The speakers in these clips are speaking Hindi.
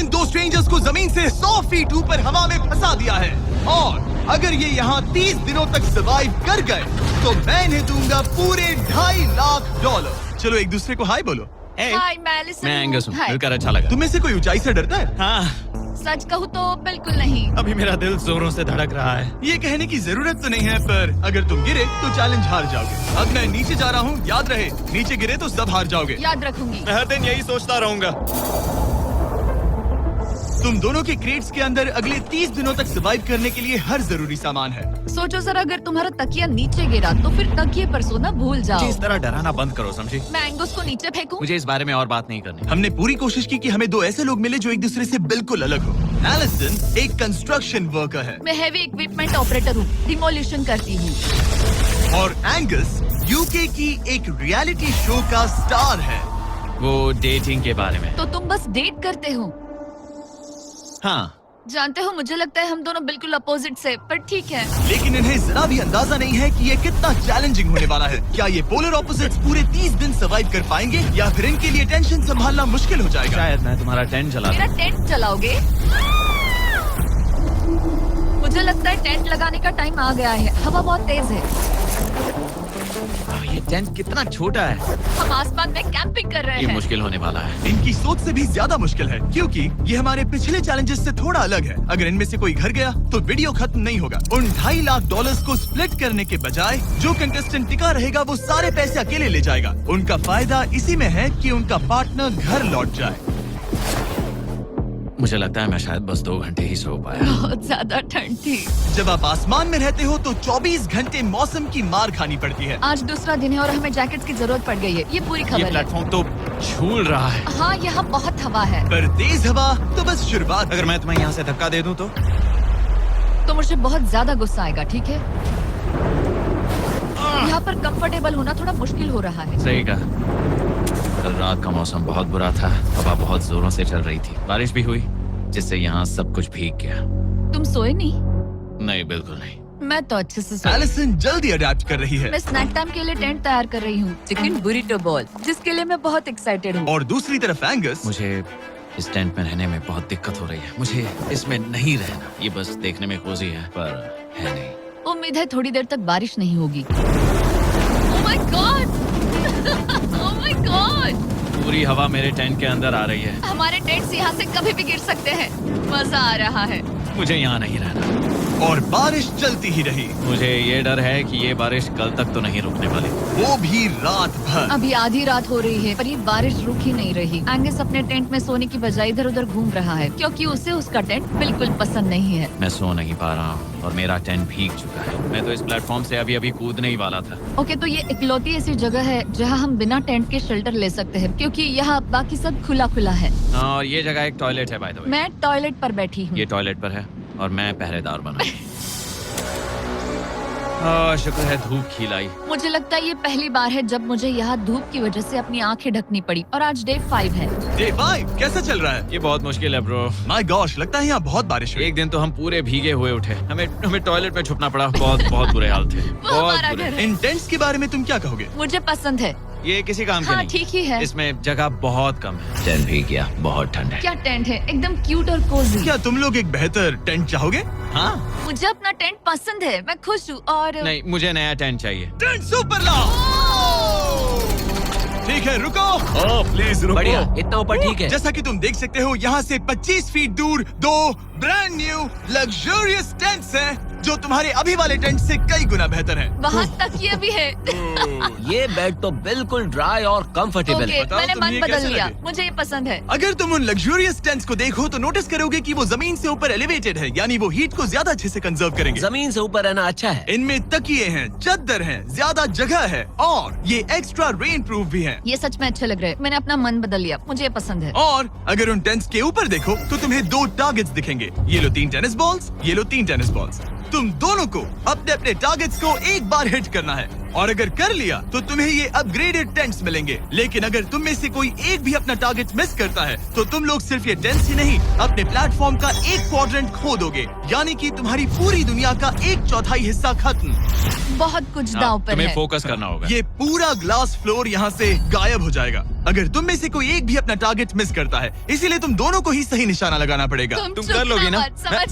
इन दो स्ट्रेंजर्स को जमीन से 100 फीट ऊपर हवा में फंसा दिया है और अगर ये यहाँ 30 दिनों तक सर्वाइव कर गए तो मैं इन्हें दूंगा पूरे $2.5 चलो एक दूसरे को हाय बोलो। हाय मैं एलिसन मैं एंगस हूँ, हाय। मिलकर अच्छा लगा। तुम में से कोई ऊंचाई से डरता है? हाँ, सच कहूँ तो बिल्कुल नहीं। अभी मेरा दिल जोरों से धड़क रहा है। ये कहने की जरूरत तो नहीं है, पर अगर तुम गिरे तो चैलेंज हार जाओगे। अब मैं नीचे जा रहा हूँ, याद रहे नीचे गिरे तो सब हार जाओगे। याद रखूंगी। मैं हर दिन यही सोचता रहूंगा। तुम दोनों के क्रेट्स के अंदर अगले 30 दिनों तक सर्वाइव करने के लिए हर जरूरी सामान है। सोचो सर, अगर तुम्हारा तकिया नीचे गिरा तो फिर तकिए पर सोना भूल जाओ। मुझे इस तरह डराना बंद करो, समझी? मैं एंगस को नीचे फेंकूं? मुझे इस बारे में और बात नहीं करनी। हमने पूरी कोशिश की कि हमें दो ऐसे लोग मिले जो एक दूसरे से बिल्कुल अलग हो। एलिसन एक कंस्ट्रक्शन वर्कर है मैं हेवी इक्विपमेंट ऑपरेटर हूँ, डिमोलिशन करती हूँ। और एंगस यूके की एक रियलिटी शो का स्टार है। वो डेटिंग के बारे में। तो तुम बस डेट करते हो? हाँ, जानते हो, मुझे लगता है हम दोनों बिल्कुल अपोजिट से, पर ठीक है। लेकिन इन्हें जरा भी अंदाजा नहीं है कि ये कितना चैलेंजिंग होने वाला है। क्या ये पोलर ऑपोजिट्स पूरे 30 दिन सर्वाइव कर पाएंगे या फिर इनके लिए टेंशन संभालना मुश्किल हो जाएगा? शायद मैं तुम्हारा टेंट जला मेरा टेंट जलाओगे? मुझे लगता है टेंट लगाने का टाइम आ गया है। हवा बहुत तेज है। ये टेंट कितना छोटा है। हम आसमान में कैंपिंग कर रहे ये हैं। मुश्किल होने वाला है। इनकी सोच से भी ज्यादा मुश्किल है क्योंकि ये हमारे पिछले चैलेंजेस से थोड़ा अलग है। अगर इनमें से कोई घर गया तो वीडियो खत्म नहीं होगा। उन $2.5 को स्प्लिट करने के बजाय जो कंटेस्टेंट टिका रहेगा वो सारे पैसे अकेले ले जाएगा। उनका फायदा इसी में है कि उनका पार्टनर घर लौट जाए। मुझे लगता है मैं शायद बस 2 घंटे ही सो पाया। बहुत ज्यादा ठंड थी। जब आप आसमान में रहते हो तो 24 घंटे मौसम की मार खानी पड़ती है। आज दूसरा दिन है और हमें जैकेट्स की जरूरत पड़ गई है। ये पूरी ये खबर है। प्लेटफॉर्म तो झूल रहा है। हाँ, यहाँ बहुत हवा है। पर तेज हवा तो बस शुरुआत। अगर मैं तुम्हें यहाँ से धक्का दे दूं तो मुझे बहुत ज्यादा गुस्सा आएगा, ठीक है? यहाँ पर कंफर्टेबल होना थोड़ा मुश्किल हो रहा है। सही कहा। कल रात का मौसम बहुत बुरा था। हवा बहुत जोरों से चल रही थी। बारिश भी हुई जिससे यहाँ सब कुछ भीग गया। तुम सोए नहीं? नहीं, बिल्कुल नहीं। मैं तो अच्छे से सोई। एलिसन जल्दी अडेप्ट कर रही है मैं स्नैक टाइम के लिए टेंट तैयार कर रही हूँ, चिकन बुरिटो बॉल, जिसके लिए मैं बहुत एक्साइटेड हूँ। और दूसरी तरफ एंगस मुझे इस टेंट में रहने में बहुत दिक्कत हो रही है। मुझे इसमें नहीं रहना। ये बस देखने में कोजी है पर है नहीं। उम्मीद है थोड़ी देर तक बारिश नहीं होगी। Oh my God! Oh my God! पूरी हवा मेरे टेंट के अंदर आ रही है। हमारे टेंट्स यहाँ से कभी भी गिर सकते हैं। मजा आ रहा है। मुझे यहाँ नहीं रहना। और बारिश चलती ही रही। मुझे ये डर है कि ये बारिश कल तक तो नहीं रुकने वाली। वो भी रात भर। अभी आधी रात हो रही है पर ये बारिश रुक ही नहीं रही। एंगस अपने टेंट में सोने की बजाय इधर उधर घूम रहा है क्योंकि उसे उसका टेंट बिल्कुल पसंद नहीं है। मैं सो नहीं पा रहा हूँ और मेरा टेंट भीग चुका है। मैं तो इस प्लेटफॉर्म से अभी अभी कूदने ही वाला था। ओके, तो ये इकलौती ऐसी जगह है जहाँ हम बिना टेंट के शेल्टर ले सकते हैं क्योंकि यहाँ बाकी सब खुला खुला है। और ये जगह एक टॉयलेट है बाय द वे। मैं टॉयलेट पर बैठी हूँ। ये टॉयलेट पर है और मैं पहरेदार बना। शुक्र है धूप खिलाई। मुझे लगता है ये पहली बार है जब मुझे यहाँ धूप की वजह से अपनी आंखें ढकनी पड़ी और आज डे 5 है। डे 5 कैसा चल रहा है? ये बहुत मुश्किल है ब्रो। माय गॉश, लगता है यहाँ बहुत बारिश हुई। एक दिन तो हम पूरे भीगे हुए उठे। हमें टॉयलेट में छुपना पड़ा। बहुत बुरे हाल थे। वो बहुत हमारा बुरे। घर है। इन टेंट्स के बारे में तुम क्या कहोगे? मुझे पसंद है। ये किसी काम का हाँ, नहीं। ठीक ही है। इसमें जगह बहुत कम है। टेंट भीग गया। बहुत ठंड है। क्या टेंट है, एकदम क्यूट और कोजी। क्या तुम लोग एक बेहतर टेंट चाहोगे? हाँ। मुझे अपना टेंट पसंद है, मैं खुश हूँ। और नहीं, मुझे नया टेंट चाहिए। टेंट सुपर लाओ। ठीक है, रुको। प्लीज रुको। बढ़िया, इतना ऊपर ठीक है। जैसा कि तुम देख सकते हो यहाँ से 25 फीट दूर 2 ब्रांड न्यू लग्जरियस टेंट्स हैं जो तुम्हारे अभी वाले टेंट से कई गुना बेहतर है। वहाँ तक ये भी है। ये बेड तो बिल्कुल ड्राई और कंफर्टेबल ओके, है। बताओ मैंने तुम मन ये बदल कैसे लिया। लगे? मुझे ये पसंद है। अगर तुम उन लग्जरियस टेंट्स को देखो तो नोटिस करोगे कि वो जमीन से ऊपर एलिवेटेड है, यानी वो हीट को ज्यादा अच्छे से कंजर्व करेंगे। जमीन से ऊपर रहना अच्छा है। इनमें तकिए हैं, चद्दर हैं, ज्यादा जगह है और ये एक्स्ट्रा रेन प्रूफ भी हैं। ये सच में अच्छे लग रहे हैं। मैंने अपना मन बदल लिया, मुझे ये पसंद है। और अगर उन टेंट्स के ऊपर देखो तो तुम्हें 2 टारगेट्स दिखेंगे। ये लो 3 टेनिस बॉल्स, ये लो 3 टेनिस बॉल्स। तुम दोनों को अपने अपने टारगेट्स को एक बार हिट करना है और अगर कर लिया तो तुम्हें ये अपग्रेडेड टेंट्स मिलेंगे। लेकिन अगर तुम में से कोई एक भी अपना टारगेट मिस करता है तो तुम लोग सिर्फ ये टेंट्स ही नहीं अपने प्लेटफॉर्म का एक क्वाड्रेंट खो दोगे, यानी कि तुम्हारी पूरी दुनिया का 1/4 हिस्सा खत्म। बहुत कुछ दांव पर तुम्हें है। फोकस करना होगा। ये पूरा ग्लास फ्लोर यहाँ से गायब हो जाएगा अगर तुम में से कोई एक भी अपना टारगेट मिस करता है। इसीलिए तुम दोनों को ही सही निशाना लगाना पड़ेगा। तुम कर लोगी ना?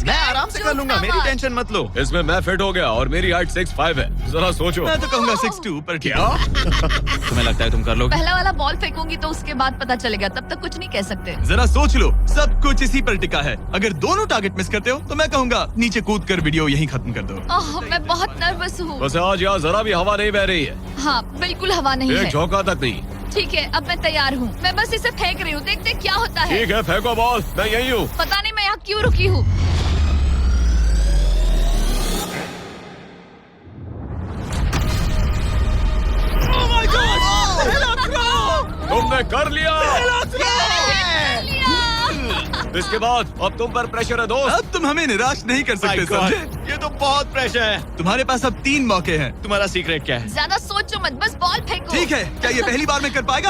मैं आराम से कर लूंगा, मेरी टेंशन मत लो। इसमें मैं फिट हो गया और मेरी हाइट 6'5" है। जरा सोचो। मैं तो कहूँगा 6'2", पर क्या? तुम्हें लगता है तुम कर लोगे? पहला वाला बॉल फेंकूंगी तो उसके बाद पता चलेगा, तब तक कुछ नहीं कह सकते। जरा सोच लो, सब कुछ इसी पर टिका है। अगर दोनों टारगेट मिस करते हो तो मैं कहूँगा नीचे कूद कर वीडियो यहीं खत्म कर दो। ओह, मैं बहुत नर्वस हूँ। बस आज यहाँ जरा भी हवा नहीं बह रही है, हाँ, बिल्कुल हवा नहीं एक है। झोंका तक नहीं। ठीक है, अब मैं तैयार हूँ। मैं बस इसे फेंक रही हूँ, देखते क्या होता है। ठीक है, फेंको बॉल, मैं यही हूँ। पता नहीं मैं यहाँ क्यों रुकी हूँ। तुमने कर लिया। इसके बाद अब तुम पर प्रेशर है दोस्त। अब तुम हमें निराश नहीं कर सकते, समझे? ये तो बहुत प्रेशर है। तुम्हारे पास अब 3 मौके हैं। तुम्हारा सीक्रेट क्या है? ज्यादा सोचो मत, बस बॉल फेंको। ठीक है, क्या ये पहली बार में कर पाएगा?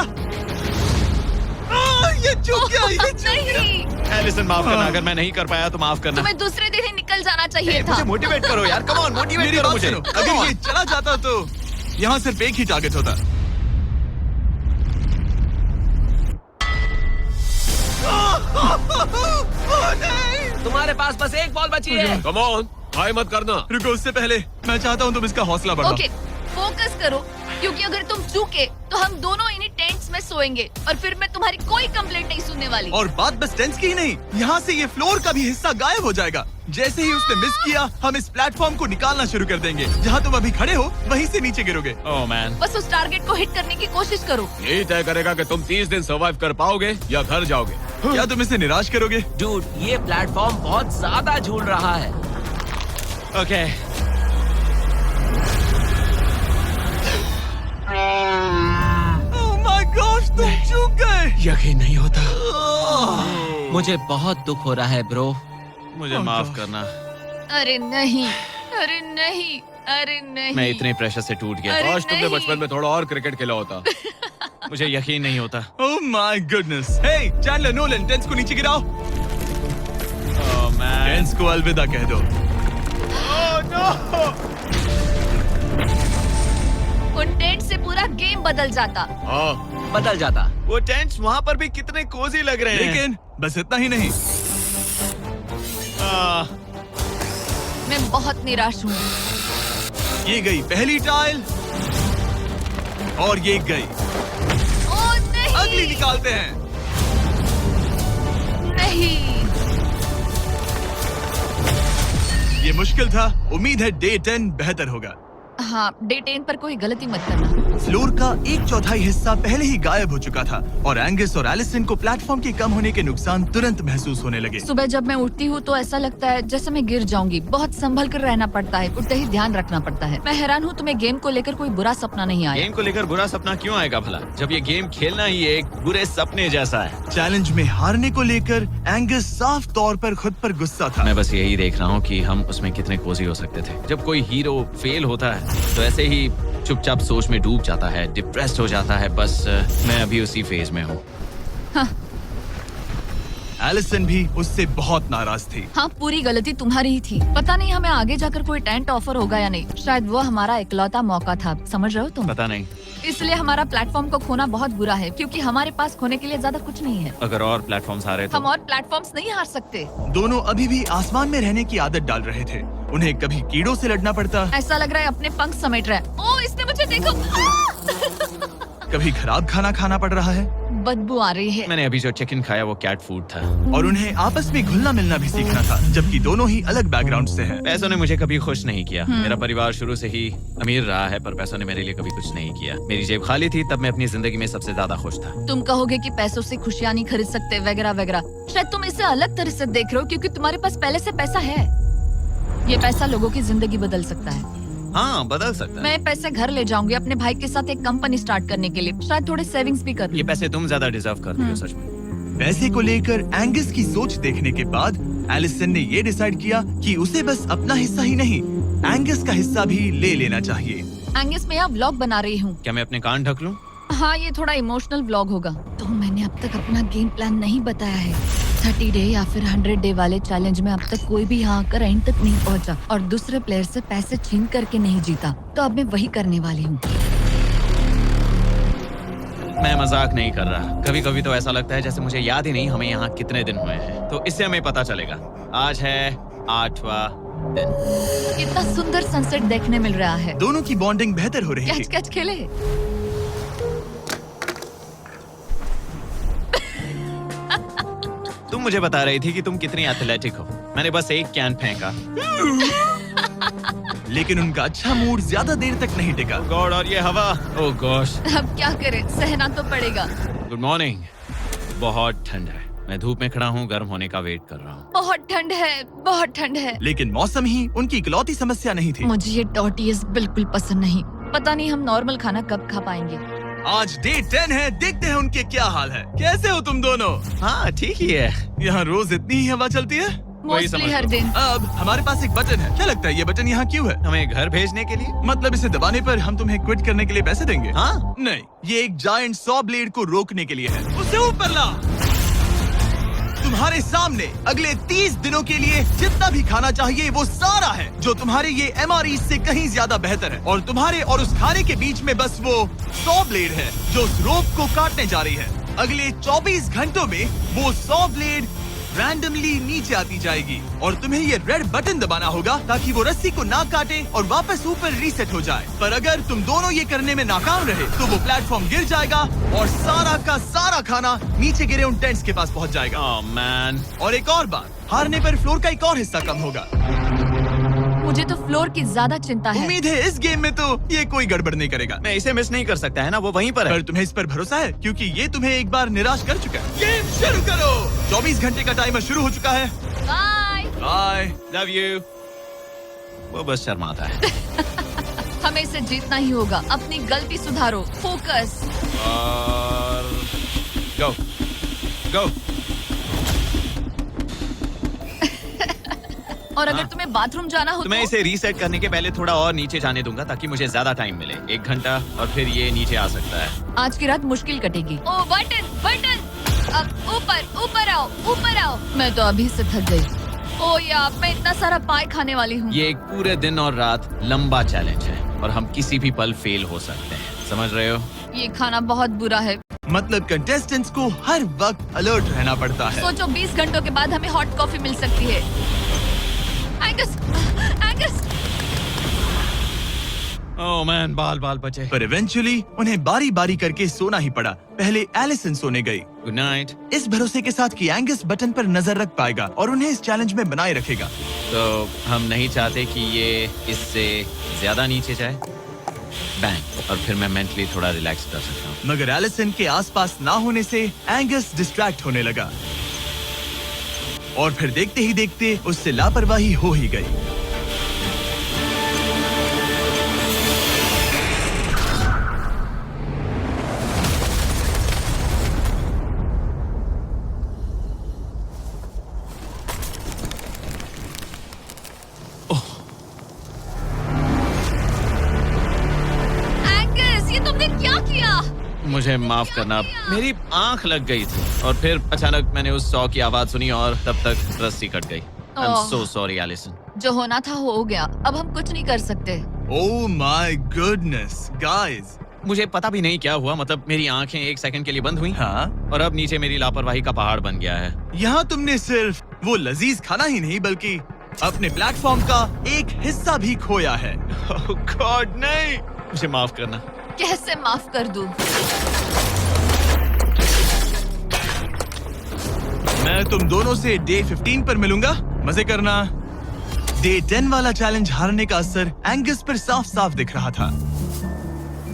ये चूक गया, ये चूक गया। नहीं, एलिसन माफ करना, अगर मैं नहीं कर पाया तो माफ करना। तुम्हें दूसरे दिन ही निकल जाना चाहिए था। मुझे मोटिवेट करो यार, कम ऑन, मोटिवेट मेरी करो बात मुझे। सुनो, अगर ये चला जाता तो यहाँ सिर्फ एक ही टारगेट होता। तुम्हारे पास बस एक बॉल बची है। कम ऑन, हाय मत करना। रुको, उससे पहले मैं चाहता हूँ तुम इसका हौसला बढ़ाओ। ओके, फोकस करो, क्योंकि अगर तुम चूके तो हम दोनों इन्हीं टेंट्स में सोएंगे और फिर मैं तुम्हारी कोई कंप्लेंट नहीं सुनने वाली। और बात बस टेंस की ही नहीं, यहाँ से ये फ्लोर का भी हिस्सा गायब हो जाएगा। जैसे ही उसने मिस किया, हम इस प्लेटफॉर्म को निकालना शुरू कर देंगे। जहाँ तुम अभी खड़े हो, वहीं से नीचे गिरोगे। ओह मैन, बस उस टारगेट को हिट करने की कोशिश करो। यही तय करेगा कि तुम 30 दिन सर्वाइव कर पाओगे या घर जाओगे। क्या तुम इसे निराश करोगे? डूड, ये प्लेटफॉर्म बहुत ज्यादा झूल रहा है। ओके। ओह माय गॉड, तुम चूक गए। यकीन नहीं होता। मुझे बहुत दुख हो रहा है ब्रो। मुझे माफ करना, अरे नहीं, अरे नहीं, अरे नहीं। मैं इतने प्रेशर से टूट गया। अरे आज तुमने नहीं। बचपन में थोड़ा और क्रिकेट खेला होता। मुझे यकीन नहीं होता। Oh my goodness. Hey Chandler, Nolan, tents को नीचे गिराओ। ओह मैन, टेंस को अलविदा कह दो। उन टेंट से पूरा गेम बदल जाता। हाँ, बदल जाता। वो टेंट्स वहाँ पर भी कितने कोजी लग रहे हैं। लेकिन बस इतना ही नहीं, मैं बहुत निराश हूँ। ये गई पहली टाइल और ये गई ओह नहीं, अगली। निकालते हैं। नहीं। ये मुश्किल था, उम्मीद है डे 10 बेहतर होगा। हाँ, डे 10 पर कोई गलती मत करना। फ्लोर का 1/4 हिस्सा पहले ही गायब हो चुका था और एंगस और एलिसन को प्लेटफॉर्म के कम होने के नुकसान तुरंत महसूस होने लगे। सुबह जब मैं उठती हूँ तो ऐसा लगता है जैसे मैं गिर जाऊंगी। बहुत संभल कर रहना पड़ता है, उठते ही ध्यान रखना पड़ता है। मैं हैरान हूँ तुम्हें गेम को लेकर कोई बुरा सपना नहीं आया। गेम को लेकर बुरा सपना क्यों आएगा भला, जब ये गेम खेलना ही एक बुरे सपने जैसा है। चैलेंज में हारने को लेकर एंगस साफ तौर पर खुद पर गुस्सा था। मैं बस यही देख रहा हूँ कि हम उसमें कितने कोजी हो सकते थे। जब कोई हीरो फेल होता है तो ऐसे ही चुपचाप सोच में डूब जाता है, डिप्रेस्ड हो जाता है। बस मैं अभी उसी फेज में हूँ। एलिसन भी उससे बहुत नाराज थी। हाँ, पूरी गलती तुम्हारी ही थी। पता नहीं हमें आगे जाकर कोई टेंट ऑफर होगा या नहीं। शायद वो हमारा इकलौता मौका था, समझ रहे हो तुम? पता नहीं, इसलिए हमारा प्लेटफॉर्म को खोना बहुत बुरा है, क्योंकि हमारे पास खोने के लिए ज्यादा कुछ नहीं है। अगर और प्लेटफॉर्म्स आ रहे हम तो। और प्लेटफॉर्म्स नहीं हार सकते। दोनों अभी भी आसमान में रहने की आदत डाल रहे थे। उन्हें कभी कीड़ों से लड़ना पड़ता, ऐसा लग रहा है अपने पंख समेट रहा है। ओह, इसने मुझे देखो। कभी खराब खाना खाना पड़ रहा है बदबू आ रही है। मैंने अभी जो चिकन खाया वो कैट फूड था। और उन्हें आपस में घुलना मिलना भी सीखना था, जबकि दोनों ही अलग बैकग्राउंड से हैं। पैसों ने मुझे कभी खुश नहीं किया। मेरा परिवार शुरू से ही अमीर रहा है, पर पैसों ने मेरे लिए कभी कुछ नहीं किया। मेरी जेब खाली थी तब मैं अपनी जिंदगी में सबसे ज्यादा खुश था। तुम कहोगे कि पैसों से खुशियां नहीं खरीद सकते वगैरह वगैरह। शायद तुम इसे अलग तरह से देख रहे हो, क्योंकि तुम्हारे पास पहले से पैसा है। ये पैसा लोगों की जिंदगी बदल सकता है। हाँ, बदल सकता है। मैं पैसे घर ले जाऊंगी अपने भाई के साथ एक कंपनी स्टार्ट करने के लिए। शायद थोड़े सेविंग्स भी कर ये लूं। पैसे तुम ज्यादा डिजर्व करती हो सच में। पैसे को लेकर एंगस की सोच देखने के बाद एलिसन ने ये डिसाइड किया कि उसे बस अपना हिस्सा ही नहीं, एंगस का हिस्सा भी ले लेना चाहिए। एंगस, मैं यहाँ व्लॉग बना रही हूँ। क्या मैं अपने कान ढक लूं? हाँ, ये थोड़ा इमोशनल व्लॉग होगा। तो मैंने अब तक अपना गेम प्लान नहीं बताया है। 30 डे या फिर 100 डे वाले चैलेंज में अब तक कोई भी यहाँ आकर एंड तक नहीं पहुँचा और दूसरे प्लेयर से पैसे छीन करके नहीं जीता। तो अब मैं वही करने वाली हूँ। मैं मजाक नहीं कर रहा। कभी कभी तो ऐसा लगता है जैसे मुझे याद ही नहीं हमें यहाँ कितने दिन हुए हैं। तो इससे हमें पता चलेगा। आज है 8वां दिन। कितना सुंदर सनसेट देखने मिल रहा है। दोनों की बॉन्डिंग बेहतर हो रही कैच थी। कैच खेले। तुम मुझे बता रही थी कि तुम कितनी एथलेटिक हो। मैंने बस एक कैन फेंका। लेकिन उनका अच्छा मूड ज्यादा देर तक नहीं टिका। गॉड, और ये हवा। ओह गॉश। अब क्या करें, सहना तो पड़ेगा। Good morning. बहुत ठंड है। मैं धूप में खड़ा हूँ, गर्म होने का वेट कर रहा हूँ। बहुत ठंड है, बहुत ठंड है। लेकिन मौसम ही उनकी इकलौती समस्या नहीं थी। मुझे ये टॉर्टियस बिल्कुल पसंद नहीं। पता नहीं हम नॉर्मल खाना कब खा पाएंगे। आज डे 10 है, देखते हैं उनके क्या हाल है। कैसे हो तुम दोनों? हाँ ठीक ही है। यहाँ रोज इतनी ही हवा चलती है। वही समझ मोस्टली हर लो। दिन। अब हमारे पास एक बटन है। क्या लगता है ये बटन यहाँ क्यों है? हमें घर भेजने के लिए। मतलब इसे दबाने पर हम तुम्हें क्विट करने के लिए पैसे देंगे? हाँ। नहीं, ये एक जायंट सॉ ब्लेड को रोकने के लिए है। उसे ऊपर ला। तुम्हारे सामने अगले 30 दिनों के लिए जितना भी खाना चाहिए वो सारा है, जो तुम्हारे ये MRE से कहीं ज्यादा बेहतर है। और तुम्हारे और उस खाने के बीच में बस वो सॉ ब्लेड है जो उस रोप को काटने जा रही है। अगले 24 घंटों में वो सॉ ब्लेड रैंडमली नीचे आती जाएगी और तुम्हें ये रेड बटन दबाना होगा ताकि वो रस्सी को ना काटे और वापस ऊपर रीसेट हो जाए। पर अगर तुम दोनों ये करने में नाकाम रहे तो वो प्लेटफॉर्म गिर जाएगा और सारा का सारा खाना नीचे गिरे उन टेंट्स के पास पहुंच जाएगा। Oh man. और एक और बात, हारने पर फ्लोर का एक और हिस्सा कम होगा। मुझे तो फ्लोर की ज्यादा चिंता है। उम्मीद है इस गेम में तो ये कोई गड़बड़ नहीं करेगा। मैं इसे मिस नहीं कर सकता है ना, वो वहीं पर है। पर तुम्हें इस पर भरोसा है क्योंकि ये तुम्हें एक बार निराश कर चुका है। गेम शुरू करो। 24 घंटे का टाइमर शुरू हो चुका है। बाय। बाय। Love you. वो बस शर्माता है। हमें इसे जीतना ही होगा। अपनी गलती सुधारो। फोकस। और गो गो। और अगर हाँ। तुम्हें बाथरूम जाना हो तो मैं इसे रीसेट करने के पहले थोड़ा और नीचे जाने दूंगा ताकि मुझे ज्यादा टाइम मिले। 1 घंटा और फिर ये नीचे आ सकता है। आज की रात मुश्किल कटेगी। ओ बटन बटन। अब ऊपर ऊपर आओ, ऊपर आओ। मैं तो अभी से थक गई। ओ यार, मैं इतना सारा पाई खाने वाली हूँ। ये एक पूरे दिन और रात लंबा चैलेंज है और हम किसी भी पल फेल हो सकते हैं। समझ रहे हो? ये खाना बहुत बुरा है। मतलब कंटेस्टेंट्स को हर वक्त अलर्ट रहना पड़ता है। सोचो 20 घंटों के बाद हमें हॉट कॉफी मिल सकती है। Angus, Angus. ओह मैन, बाल बाल बचे। पर इवेंचुअली उन्हें बारी बारी करके सोना ही पड़ा। पहले एलिसन सोने गई, गुड नाइट। इस भरोसे के साथ कि एंगस बटन पर नजर रख पाएगा और उन्हें इस चैलेंज में बनाए रखेगा। तो हम नहीं चाहते कि ये इससे ज्यादा नीचे जाए। बैंग। और फिर मैं मेंटली थोड़ा रिलैक्स कर सकता हूँ। मगर एलिसन के आसपास ना होने से एंगस डिस्ट्रैक्ट होने लगा और फिर देखते ही देखते उससे लापरवाही हो ही गई। एंगस, ये तुमने क्या किया? मुझे माफ करना, मेरी आंख लग गई थी और फिर अचानक मैंने उस सॉ की आवाज सुनी और तब तक रस्सी कट गई। I am oh. So sorry Allison. जो होना था वो हो गया। अब हम कुछ नहीं कर सकते। ओह माय गुडनेस गाइस। मुझे पता भी नहीं क्या हुआ, मतलब मेरी आंखें 1 सेकंड के लिए बंद हुई हाँ, और अब नीचे मेरी लापरवाही का पहाड़ बन गया है। यहाँ तुमने सिर्फ वो लजीज खाना ही नहीं बल्कि अपने प्लेटफॉर्म का एक हिस्सा भी खोया है। ओह गॉड, नहीं। मुझे माफ करना। कैसे माफ कर दूं? मैं तुम दोनों से डे 15 पर मिलूंगा। मजे करना। डे 10 वाला चैलेंज हारने का असर एंगस पर साफ साफ दिख रहा था।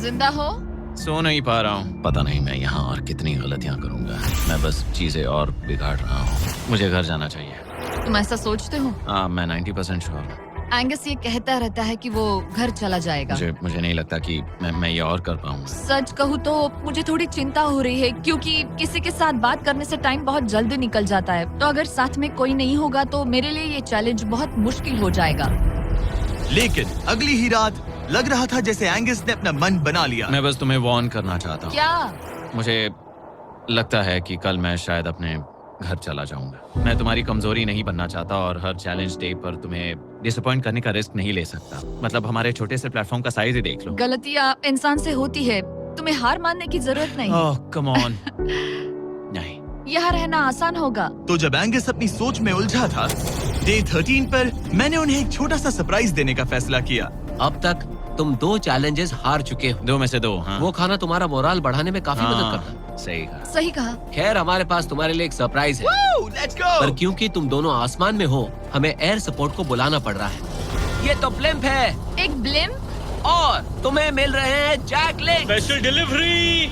जिंदा हो? सो नहीं पा रहा हूँ। पता नहीं मैं यहाँ और कितनी गलतियाँ करूँगा। मैं बस चीजें और बिगाड़ रहा हूँ। मुझे घर जाना चाहिए। तुम ऐसा सोचते हो? हाँ, मैं 90% श्योर हूँ। एंगस ये कहता रहता है कि वो घर चला जाएगा। मुझे नहीं लगता कि मैं ये और कर पाऊंगा। सच कहूँ तो मुझे थोड़ी चिंता हो रही है क्योंकि किसी के साथ बात करने से टाइम बहुत जल्दी निकल जाता है। तो अगर साथ में कोई नहीं होगा तो मेरे लिए ये चैलेंज बहुत मुश्किल हो जाएगा। लेकिन अगली ही रात लग रहा था जैसे एंगस ने अपना मन बना लिया। मैं बस तुम्हें वार्न करना चाहता हूँ। क्या? मुझे लगता है कि कल मैं शायद अपने घर चला जाऊंगा। मैं तुम्हारी कमजोरी नहीं बनना चाहता और हर चैलेंज डे पर तुम्हें डिसअपॉइंट करने का रिस्क नहीं ले सकता। मतलब हमारे छोटे से प्लेटफॉर्म का साइज ही देख लो। गलतियाँ इंसान से होती है, तुम्हें हार मानने की जरूरत नहीं। ओह कम ऑन। नहीं, यहाँ रहना आसान होगा। तो जब एंगस अपनी सोच में उलझा था, डे 13 पर मैंने उन्हें एक छोटा सा सरप्राइज देने का फैसला किया। अब तक तुम 2 चैलेंजेस हार चुके हो। 2 में से 2। हाँ वो खाना तुम्हारा मोराल बढ़ाने में काफी मदद हाँ, करता है। सही कहा। सही कहा। खैर हमारे पास तुम्हारे लिए एक सरप्राइज है, लेट्स गो। पर क्योंकि तुम दोनों आसमान में हो, हमें एयर सपोर्ट को बुलाना पड़ रहा है। ये तो ब्लिम्प है एक ब्लिम? और तुम्हें मिल रहे हैं जैक लिंक। Special delivery.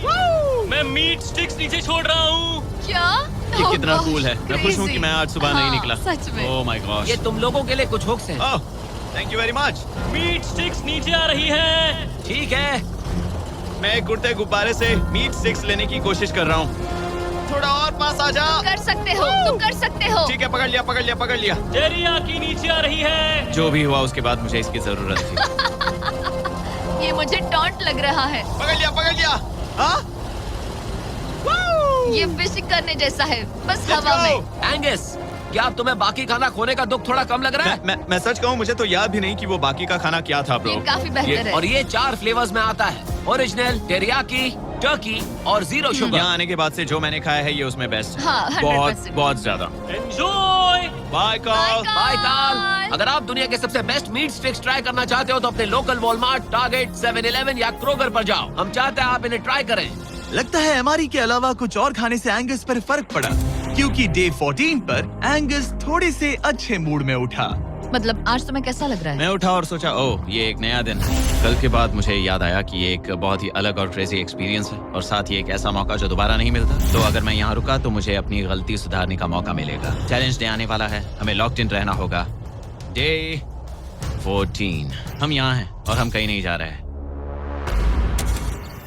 मैं मीट स्टिक्स नीचे छोड़ रहा हूँ। क्या? ये Oh कितना gosh, कूल है। मैं खुश हूँ कि मैं आज सुबह नहीं हाँ, निकला। सच में। Oh my gosh. ये तुम लोगों के लिए कुछ हुक्स हैं। Oh, thank you very much. Meat sticks नीचे आ रही है। ठीक है, मैं एक उड़ते गुब्बारे से मीट स्टिक्स लेने की कोशिश कर रहा हूँ। थोड़ा और पास आ जा। कर सकते हो, तुम कर सकते हो। ठीक है, पकड़ लिया, पकड़ लिया, पकड़ लिया। टेरियाकी नीचे आ रही है। जो भी हुआ उसके बाद मुझे इसकी जरूरत थी। ये मुझे टॉन्ट लग रहा है। पकड़ लिया, पकड़ लिया। हाँ? ये फिशिंग करने जैसा है, बस Let's हवा go! में। एंगस, क्या अब तुम्हें बाकी खाना खोने का दुख थोड़ा कम लग रहा है? मैं सच कहूँ, मुझे तो याद भी नहीं कि वो बाकी का खाना क्या था, ब्रो। ये काफी बेहतर है। और ये 4 फ्लेवर्स में आता है, ओरिजिनल, टेरियाकी, टर्की और 0 शुगर। यहाँ आने के बाद से जो मैंने खाया है ये उसमें बेस्ट है। हाँ, 100%। बहुत ज्यादा। एंजॉय। Bye call. बाय काल। अगर आप दुनिया के सबसे बेस्ट मीट स्टिक्स ट्राई करना चाहते हो तो अपने लोकल वॉलमार्ट, टारगेट, 7-Eleven या क्रोगर पर जाओ। हम चाहते हैं आप इन्हें ट्राई करें। लगता है एमआरई के अलावा कुछ और खाने से एंगस पर फर्क पड़ा, क्योंकि डे 14 पर एंगस थोड़े से अच्छे मूड में उठा। मतलब आज तुम्हें कैसा लग रहा है? मैं उठा और सोचा ओह ये एक नया दिन है। कल के बाद मुझे याद आया कि ये एक बहुत ही अलग और क्रेजी एक्सपीरियंस है और साथ ही एक ऐसा मौका जो दोबारा नहीं मिलता। तो अगर मैं यहाँ रुका तो मुझे अपनी गलती सुधारने का मौका मिलेगा। चैलेंज डे आने वाला है, हमें लॉक्ड इन रहना होगा। डे 14 हम यहाँ हैं और हम कहीं नहीं जा रहे हैं।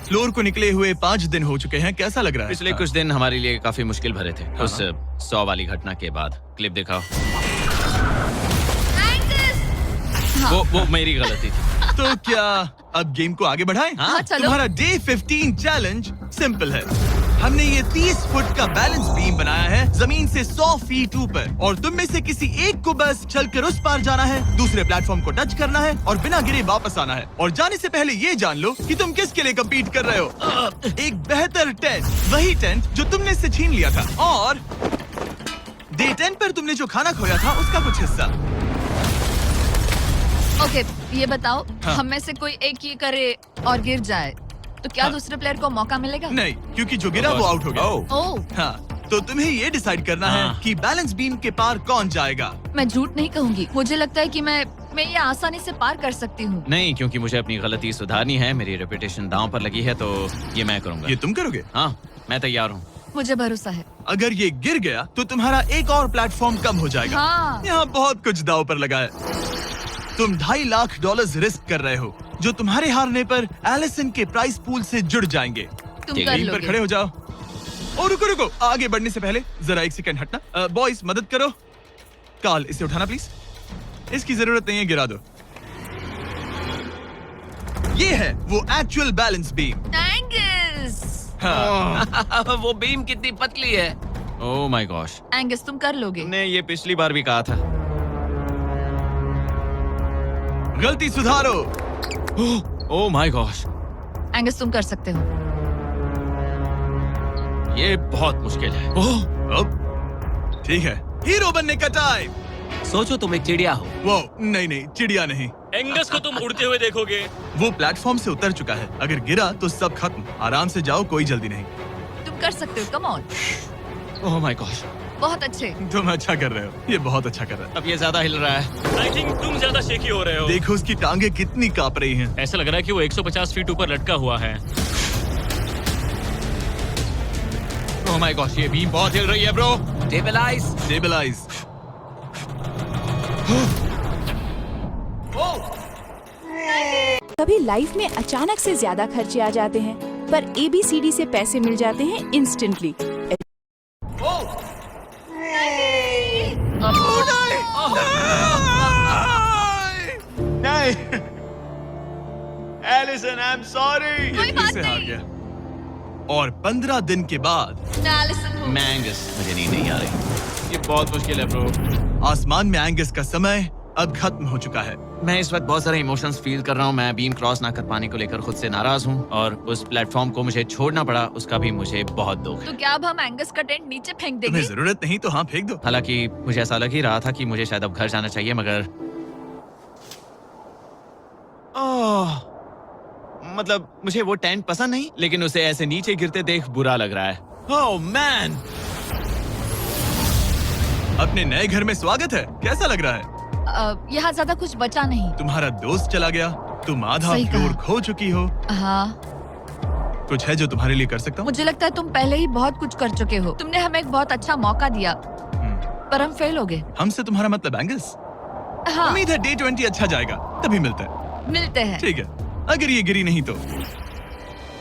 फ्लोर को निकले हुए 5 दिन हो चुके हैं। कैसा लग रहा है? पिछले कुछ दिन हमारे लिए काफी मुश्किल भरे थे। उस 100 वाली घटना के बाद। क्लिप दिखाओ। वो मेरी गलती थी। तो क्या अब गेम को आगे बढ़ाएं? हाँ, चलो। तुम्हारा डे 15 चैलेंज सिंपल है। हमने ये 30 फुट का बैलेंस बीम बनाया है जमीन से 100 फीट ऊपर, और तुम में से किसी एक को बस चलकर उस पार जाना है, दूसरे प्लेटफॉर्म को टच करना है और बिना गिरे वापस आना है। और जाने से पहले ये जान लो कि तुम किसके लिए कम्पीट कर रहे हो। एक बेहतर टेंट, वही टेंट जो तुमने से छीन लिया था, और डे 10 पर तुमने जो खाना खोया था उसका कुछ हिस्सा। ओके, ये बताओ, हाँ। हम में से कोई एक ये करे और गिर जाए तो क्या हाँ। दूसरे प्लेयर को मौका मिलेगा? नहीं, क्योंकि जो गिरा वो आउट हो गया। ओह, हाँ, तो तुम्हें ये डिसाइड करना है हाँ। कि बैलेंस बीम के पार कौन जाएगा। मैं झूठ नहीं कहूंगी, मुझे लगता है कि मैं ये आसानी से पार कर सकती हूँ। नहीं, क्योंकि मुझे अपनी गलती सुधारनी है। मेरी रेपुटेशन दांव पर लगी है तो ये मैं करूंगा। ये तुम करोगे? हाँ, मैं तैयार हूँ। मुझे भरोसा है। अगर ये गिर गया तो तुम्हारा एक और प्लेटफॉर्म कम हो जाएगा। हाँ। यहाँ बहुत कुछ दाव पर लगा है। तुम $2.5 लाख रिस्क कर रहे हो, जो तुम्हारे हारने पर एलिसन के प्राइस पूल से जुड़ जाएंगे। तुम ठीक कर है, टीम पर लोगे। खड़े हो जाओ। और रुको, आगे बढ़ने से पहले जरा 1 सेकंड हटना। बॉयज मदद करो। कार्ल, इसे उठाना प्लीज। इसकी जरूरत नहीं है, गिरा दो। ये है वो एक्चुअल बैलेंस बीम। एंगस, हाँ। वो बीम कितनी पतली है। ओह माय गॉश। एंगस तुम कर लोगे। तुमने ये पिछली बार भी कहा था। गलती सुधारो। ओह माय गॉश, एंगस तुम कर सकते हो। ये बहुत मुश्किल है। अब ठीक है, हीरो बनने का टाइम। सोचो तुम एक चिड़िया हो। वो नहीं, चिड़िया नहीं। एंगस को तुम उड़ते हुए देखोगे। वो प्लेटफॉर्म से उतर चुका है। अगर गिरा तो सब खत्म। आराम से जाओ, कोई जल्दी नहीं। तुम कर सकते हो, come on. Oh my gosh, बहुत अच्छे। तुम अच्छा कर रहे हो, ये बहुत अच्छा कर रहा है। अब ये ज्यादा हिल रहा है। आई थिंक तुम ज्यादा शेकी हो रहे हो। देखो उसकी टांगे कितनी कांप रही हैं। ऐसा लग रहा है कि वो 150 फीट ऊपर लटका हुआ है। ओह माय गॉश, ये बीम बहुत हिल रही है ब्रो। स्टेबलाइज। स्टेबलाइज। कभी लाइफ में अचानक से ज्यादा खर्चे आ जाते हैं, पर ABCD से पैसे मिल जाते हैं इंस्टेंटली। नहीं, एलिसन, आई एम सॉरी। कोई बात फिर से हार नहीं। गया। और 15 दिन के बाद मैं एलिसन हूँ। मैं एंगस, मुझे नींद नहीं आ रही। ये बहुत मुश्किल है ब्रो। आसमान में एंगस का समय अब खत्म हो चुका है। मैं इस वक्त बहुत सारे इमोशंस फील कर रहा हूँ। मैं बीम क्रॉस ना कर पाने को लेकर खुद से नाराज हूँ और उस प्लेटफॉर्म को मुझे छोड़ना पड़ा, उसका भी मुझे बहुत दुख है। तो क्या अब हम एंगस का टेंट नीचे फेंक देंगे? तुम्हें जरूरत नहीं तो हाँ फेंक दो। हालांकि मुझे ऐसा लग ही रहा था कि मुझे शायद अब घर जाना चाहिए, मगर मतलब मुझे वो टेंट पसंद नहीं, लेकिन उसे ऐसे नीचे गिरते देख बुरा लग रहा है। Oh man! अपने नए घर में स्वागत है। कैसा लग रहा है? यहाँ ज्यादा कुछ बचा नहीं। तुम्हारा दोस्त चला गया, तुम आधा सही फ्लोर कहा। खो चुकी हो। हाँ, कुछ है जो तुम्हारे लिए कर सकता हूँ? मुझे लगता है तुम पहले ही बहुत कुछ कर चुके हो। तुमने हमें एक बहुत अच्छा मौका दिया, पर हम फेल हो गए। हमसे तुम्हारा मतलब एंगस? हाँ, उम्मीद है डे 20 अच्छा जाएगा, तभी मिलते हैं। मिलते हैं। ठीक है, अगर ये गिरी नहीं तो।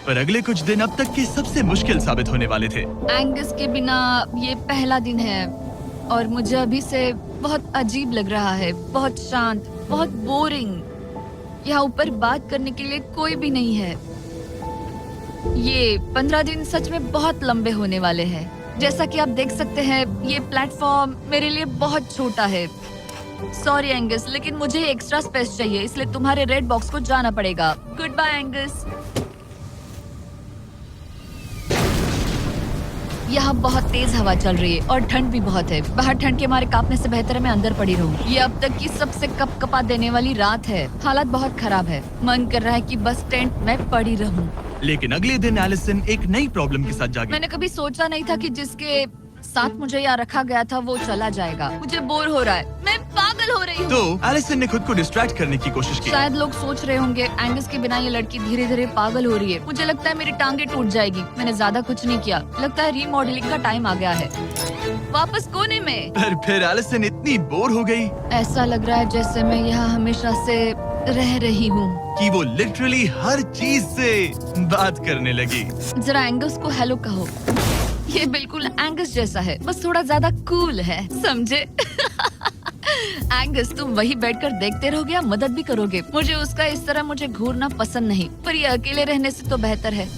पर अगले कुछ दिन अब तक के सबसे मुश्किल साबित होने वाले थे। एंगस के बिना ये पहला दिन है और मुझे अभी से बहुत अजीब लग रहा है, बहुत शांत, बहुत बोरिंग। यहाँ ऊपर बात करने के लिए कोई भी नहीं है। ये 15 दिन सच में बहुत लंबे होने वाले हैं। जैसा कि आप देख सकते हैं, ये प्लेटफॉर्म मेरे लिए बहुत छोटा है। सॉरी एंगस, लेकिन मुझे एक्स्ट्रा स्पेस चाहिए, इसलिए तुम्हारे रेड बॉक्स को जाना पड़ेगा। Good bye Angus. यहाँ बहुत तेज हवा चल रही है और ठंड भी बहुत है। बाहर ठंड के मारे कांपने से बेहतर है मैं अंदर पड़ी रहूं। ये अब तक की सबसे कपकपा देने वाली रात है। हालात बहुत खराब है। मन कर रहा है कि बस टेंट में पड़ी रहूं। लेकिन अगले दिन एलिसन एक नई प्रॉब्लम के साथ जागी। मैंने कभी सोचा नहीं था कि जिसके साथ मुझे यहाँ रखा गया था वो चला जाएगा। मुझे बोर हो रहा है, मैं पागल हो रही हूँ। तो एलिसन ने खुद को डिस्ट्रैक्ट करने की कोशिश की। शायद लोग सोच रहे होंगे एंगस के बिना ये लड़की धीरे धीरे पागल हो रही है। मुझे लगता है मेरी टांगे टूट जाएगी। मैंने ज्यादा कुछ नहीं किया। लगता है रीमॉडलिंग का टाइम आ गया है। वापस कोने में। पर फिर एलिसन इतनी बोर हो गई ऐसा लग रहा है जैसे मैं यहाँ हमेशा से रह रही हूँ। कि वो लिटरली हर चीज से बात करने लगी। जरा एंगस को हेलो कहो। ये बिल्कुल एंगस जैसा है, बस थोड़ा ज्यादा कूल है, समझे? एंगस, तुम वही बैठकर देखते रहोगे या मदद भी करोगे? मुझे उसका इस तरह मुझे घूरना पसंद नहीं, पर ये अकेले रहने से तो बेहतर है।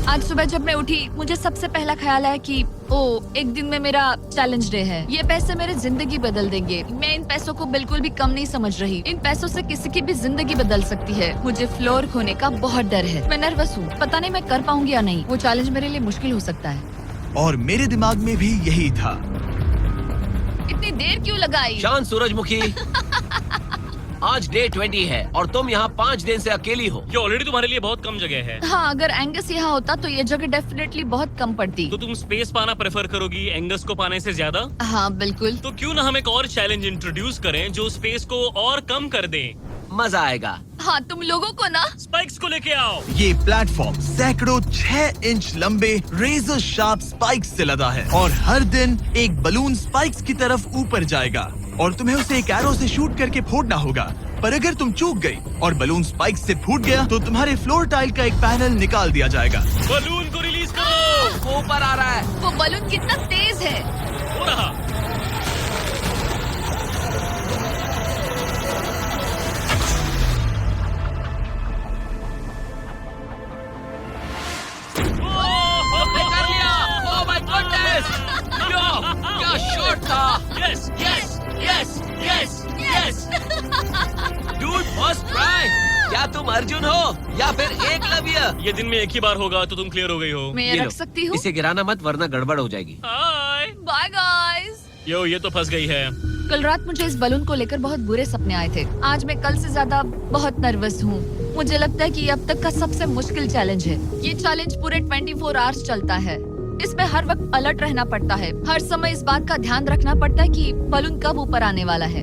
आज सुबह जब मैं उठी, मुझे सबसे पहला ख्याल आया कि एक दिन में मेरा चैलेंज डे है। ये पैसे मेरी जिंदगी बदल देंगे। मैं इन पैसों को बिल्कुल भी कम नहीं समझ रही। इन पैसों से किसी की भी जिंदगी बदल सकती है। मुझे फ्लोर खोने का बहुत डर है। मैं नर्वस हूँ, पता नहीं मैं कर पाऊंगी या नहीं। वो चैलेंज मेरे लिए मुश्किल हो सकता है। और मेरे दिमाग में भी यही था। इतनी देर क्यों लगाई? शांत सूरजमुखी। आज डे 20 है और तुम यहाँ 5 दिन से अकेली हो। ये ऑलरेडी तुम्हारे लिए बहुत कम जगह है। हाँ, अगर एंगस यहाँ होता तो ये जगह डेफिनेटली बहुत कम पड़ती। तो तुम स्पेस पाना प्रेफर करोगी एंगस को पाने से ज्यादा? हाँ बिल्कुल। तो क्यों ना हम एक और चैलेंज इंट्रोड्यूस करें जो स्पेस को और कम कर दे। मजा आएगा। हाँ, तुम लोगों को ना स्पाइक्स को लेके आओ। ये प्लेटफॉर्म सैकड़ों 6 इंच लंबे रेजर शार्प स्पाइक्स से लदा है और हर दिन एक बलून स्पाइक्स की तरफ ऊपर जाएगा और तुम्हें उसे एक एरो से शूट करके फोड़ना होगा। पर अगर तुम चूक गई और बलून स्पाइक्स से फूट गया तो तुम्हारे फ्लोर टाइल का एक पैनल निकाल दिया जाएगा। बलून को रिलीज करो। वो ऊपर आ रहा है। वो बलून कितना तेज है। हो रहा। कर लिया। Oh my goodness. क्या शॉट था। Yes yes yes yes yes. Dude, first try. क्या तुम अर्जुन हो या फिर एकलव्य? ये दिन में एक ही बार होगा तो तुम क्लियर हो गई हो। मैं ये ये लो, रख सकती हूँ? इसे गिराना मत वरना गड़बड़ हो जाएगी। हाय। Bye guys. यो, ये तो फंस गई है। कल रात मुझे इस बलून को लेकर बहुत बुरे सपने आए थे। आज मैं कल से ज्यादा बहुत नर्वस हूँ। मुझे लगता है कि ये अब तक का सबसे मुश्किल चैलेंज है। ये चैलेंज पूरे 24 आवर्स चलता है। इसमें हर वक्त अलर्ट रहना पड़ता है। हर समय इस बात का ध्यान रखना पड़ता है कि बलून कब ऊपर आने वाला है।